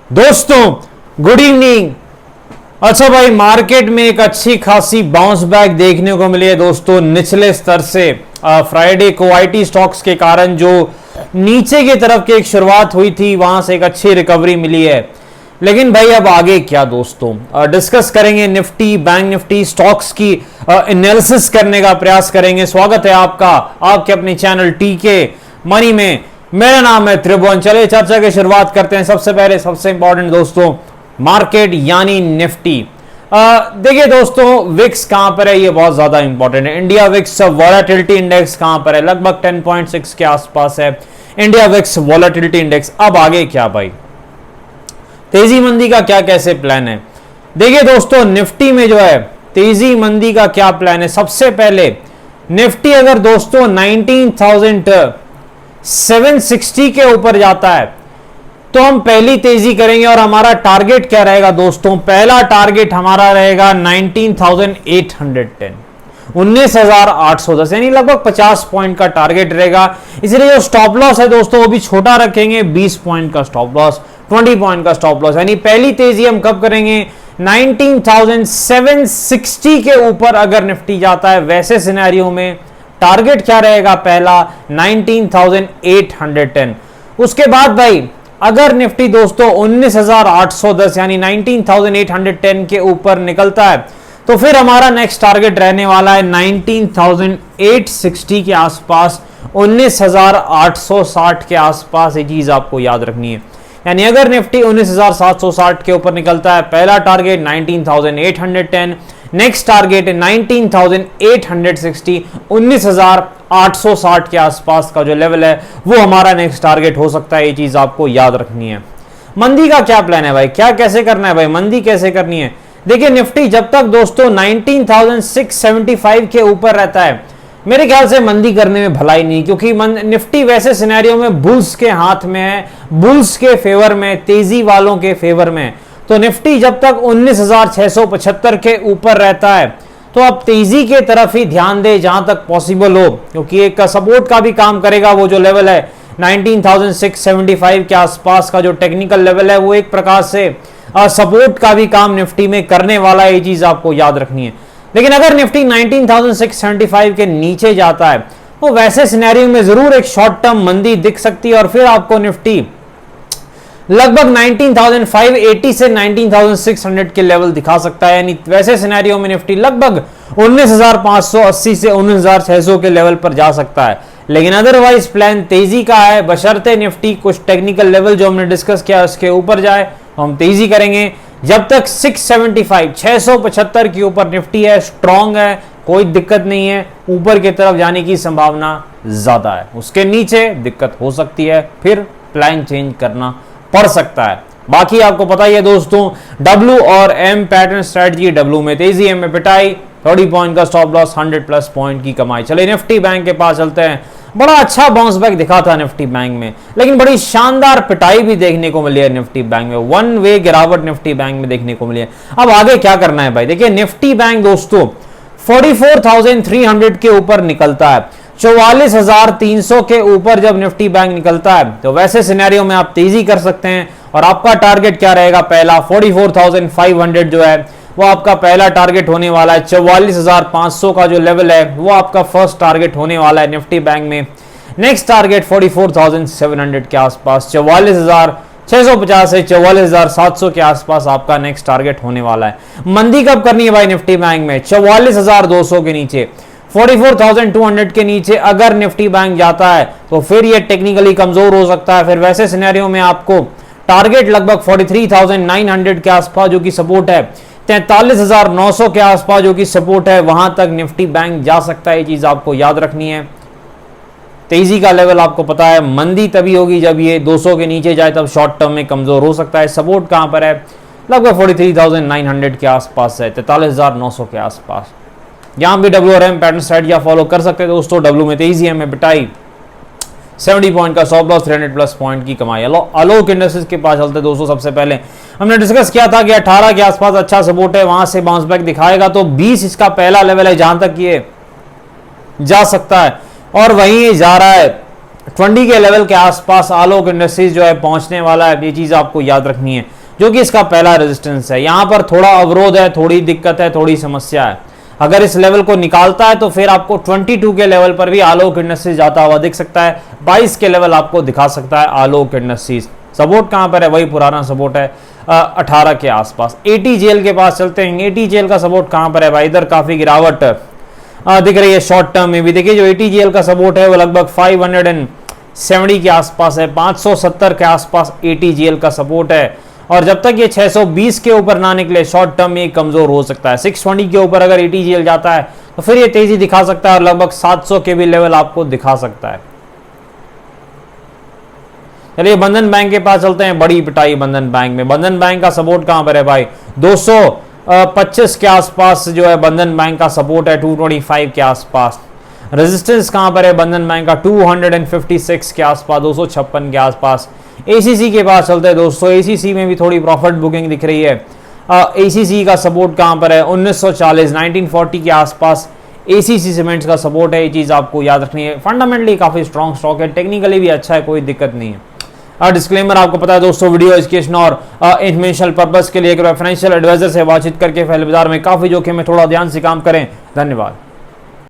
दोस्तों good evening. अच्छा भाई, मार्केट में एक अच्छी खासी बाउंस बैक देखने को मिली है दोस्तों निचले स्तर से। फ्राइडे को आईटी स्टॉक्स के कारण जो नीचे की तरफ की एक शुरुआत हुई थी वहां से एक अच्छी रिकवरी मिली है। लेकिन भाई अब आगे क्या दोस्तों, डिस्कस करेंगे निफ्टी बैंक निफ्टी स्टॉक्स की एनालिसिस करने का प्रयास करेंगे। स्वागत है आपका आपके अपने चैनल टीके मनी में। मेरा नाम है त्रिभुवन। चलिए चर्चा की शुरुआत करते हैं। सबसे पहले सबसे इंपॉर्टेंट दोस्तों मार्केट यानी निफ्टी। देखिए दोस्तों विक्स कहां पर है, ये बहुत ज्यादा इंपॉर्टेंट है। इंडिया विक्स वॉलेटिलिटी इंडेक्स कहां पर है, लगभग 10.6 के आसपास है इंडिया विक्स वॉलेटिलिटी इंडेक्स। अब आगे क्या भाई, तेजी मंदी का क्या कैसे प्लान है। देखिए दोस्तों निफ्टी में जो है तेजी मंदी का क्या प्लान है। सबसे पहले निफ्टी अगर दोस्तों 19,760 के ऊपर जाता है तो हम पहली तेजी करेंगे। और हमारा टारगेट क्या रहेगा दोस्तों, पहला टारगेट हमारा रहेगा 19,810 19,810 यानी लगभग 50 पॉइंट का टारगेट रहेगा। इसलिए जो स्टॉप लॉस है दोस्तों वो भी छोटा रखेंगे, 20 पॉइंट का स्टॉप लॉस, 20 पॉइंट का स्टॉप लॉस। यानी पहली तेजी हम कब करेंगे, 19,760 के ऊपर अगर निफ्टी जाता है वैसे सिनेरियो में टारगेट क्या रहेगा, पहला 19,810। उसके बाद भाई अगर निफ्टी दोस्तों 19,810 यानी 19,810 के ऊपर निकलता है तो फिर हमारा नेक्स्ट टारगेट रहने वाला है 19,860 के आसपास, 19,860 के आसपास। ये चीज आपको याद रखनी है। यानी अगर निफ्टी 19,760 के ऊपर निकलता है पहला टारगेट 19,810, नेक्स्ट टारगेट 19,860, 19,860 के आसपास का जो लेवल है वो हमारा नेक्स्ट टारगेट हो सकता है। ये चीज आपको याद रखनी है। मंदी का क्या प्लान है भाई, क्या कैसे करना है भाई, मंदी कैसे करनी है। देखिए निफ्टी जब तक दोस्तों 19,675 के ऊपर रहता है मेरे ख्याल से मंदी करने में भलाई नहीं, क्योंकि निफ्टी वैसे सिनेरियो में बुल्स के हाथ में है, बुल्स के फेवर में, तेजी वालों के फेवर में। तो निफ्टी जब तक 19,675 के ऊपर रहता है तो आप तेजी के तरफ ही ध्यान दें जहां तक पॉसिबल हो, क्योंकि एक सपोर्ट का भी काम करेगा। वो जो लेवल है 19,675 के आसपास का जो टेक्निकल लेवल है वो एक प्रकार से सपोर्ट का भी काम निफ्टी में करने वाला है। ये चीज आपको याद रखनी है। लेकिन अगर निफ्टी 19,675 के नीचे जाता है तो वैसे सिनेरियो में जरूर एक शॉर्ट टर्म मंदी दिख सकती है और फिर आपको निफ्टी लगभग 19,580 से 19,600 के लेवल दिखा सकता है। यानी वैसे सिनेरियो में निफ्टी लगभग 19,580 से 19,600 के लेवल पर जा सकता है। लेकिन अदरवाइज प्लान तेजी का है, बशर्ते निफ्टी कुछ टेक्निकल लेवल जो हमने डिस्कस किया उसके ऊपर जाए तो हम तेजी करेंगे। जब तक 675 के ऊपर निफ्टी है, स्ट्रांग है, कोई दिक्कत नहीं है, ऊपर की तरफ जाने की संभावना ज्यादा है। उसके नीचे दिक्कत हो सकती है, फिर प्लान चेंज करना पड़ सकता है। बाकी आपको पता ही है दोस्तों डब्ल्यू और एम पैटर्न स्ट्रेटजी, डब्ल्यू में तेजी, एम में पिटाई, 30 पॉइंट का स्टॉप लॉस, 100+ पॉइंट की कमाई। चलिए निफ्टी बैंक के पास चलते हैं। बड़ा अच्छा बाउंस बैक दिखा था निफ्टी बैंक में, लेकिन बड़ी शानदार पिटाई भी देखने को मिली है निफ्टी बैंक में। वन वे गिरावट निफ्टी बैंक में देखने को मिली है। अब आगे क्या करना है भाई, देखिए निफ्टी बैंक दोस्तों 44,300 के ऊपर निकलता है, 44,300 के ऊपर जब निफ्टी बैंक निकलता है तो वैसे सिनेरियो में आप तेजी कर सकते हैं। और आपका टारगेट क्या रहेगा, पहला 44,500 जो है वो आपका पहला टारगेट होने वाला है। 44,500 का जो लेवल है वो आपका फर्स्ट टारगेट होने वाला है निफ्टी बैंक में। नेक्स्ट टारगेट 44,700 के आसपास, 44,650 से 44,700 के आसपास आपका नेक्स्ट टारगेट होने वाला है। मंदी कब करनी है भाई निफ्टी बैंक में, 44,200 के नीचे, 44,200 के नीचे अगर निफ्टी बैंक जाता है तो फिर ये टेक्निकली कमजोर हो सकता है। फिर वैसे सिनेरियो में आपको टारगेट लगभग 43,900 के आसपास जो कि सपोर्ट है, 43,900 के आसपास जो कि सपोर्ट है, वहां तक निफ्टी बैंक जा सकता है। ये चीज आपको याद रखनी है। तेजी का लेवल आपको पता है, मंदी तभी होगी जब ये 200 के नीचे जाए, तब शॉर्ट टर्म में कमजोर हो सकता है। सपोर्ट कहां पर है, लगभग 43,900 के आसपास है, 43,900 के आसपास। यहां भी डब्ल्यू और एम पैटर्न स्ट्रेटजी फॉलो कर सकते हैं दोस्तों। डब्ल्यू में तेजी, एम में पिटाई, 70 पॉइंट का स्टॉप लॉस, 300+ पॉइंट की कमाई। आलोक इंडस्ट्रीज के पास चलते दोस्तों। सबसे पहले हमने डिस्कस किया था कि 18 के आसपास अच्छा सपोर्ट है, वहां से बाउंस बैक दिखाएगा तो 20 इसका पहला लेवल है जहां तक ये जा सकता है और वहीं जा रहा है। 20 के लेवल के आसपास आलोक इंडस्ट्रीज जो है पहुंचने वाला है, ये चीज आपको याद रखनी है, जो कि इसका पहला रेजिस्टेंस है। यहां पर थोड़ा अवरोध है, थोड़ी दिक्कत है, थोड़ी समस्या है। अगर इस लेवल को निकालता है तो फिर आपको 22 के लेवल पर भी आलोक इंडस्ट्रीज जाता हुआ दिख सकता है। 22 के लेवल आपको दिखा सकता है आलोक इंडस्ट्रीज। सपोर्ट कहां पर है? वही पुराना सपोर्ट है 18 के आसपास। एटीजीएल के पास चलते हैं। एटीजीएल का सपोर्ट कहां पर है भाई? इधर काफी गिरावट दिख रही है शॉर्ट टर्म में भी। देखिए जो एटीजीएल का सपोर्ट है वो लगभग 570 के आसपास है, 570 के आसपास एटीजीएल का सपोर्ट है। और जब तक ये 620 के ऊपर ना निकले शॉर्ट टर्म में कमजोर हो सकता है। 620 के ऊपर अगर एटीजीएल जाता है तो फिर ये तेजी दिखा सकता है और लगभग 700 के भी लेवल आपको दिखा सकता है। चलिए बंधन बैंक के पास चलते हैं। बड़ी पिटाई बंधन बैंक में। बंधन बैंक का सपोर्ट कहां पर है भाई? 225 के आसपास जो है बंधन बैंक का सपोर्ट है, 225 के आसपास। रेजिस्टेंस कहां पर है बंधन बैंक का? 256 के आसपास, 256 के आसपास। एसीसी के पास चलते हैं दोस्तों। एसीसी में भी थोड़ी प्रॉफिट बुकिंग दिख रही है। एसीसी का सपोर्ट कहां पर है? 1940, 1940 के आसपास एसीसी सीमेंट्स का सपोर्ट है। ये चीज आपको याद रखनी है। फंडामेंटली काफी स्ट्रॉन्ग स्टॉक है, टेक्निकली भी अच्छा है, कोई दिक्कत नहीं है। डिस्क्लेमर आपको पता है दोस्तों, वीडियो एजुकेशन और इंफॉर्मेशनल पर्पस के लिए फाइनेंशियल एडवाइजर से बातचीत करके पहले बाजार में काफी जोखिम में थोड़ा ध्यान से काम करें। धन्यवाद।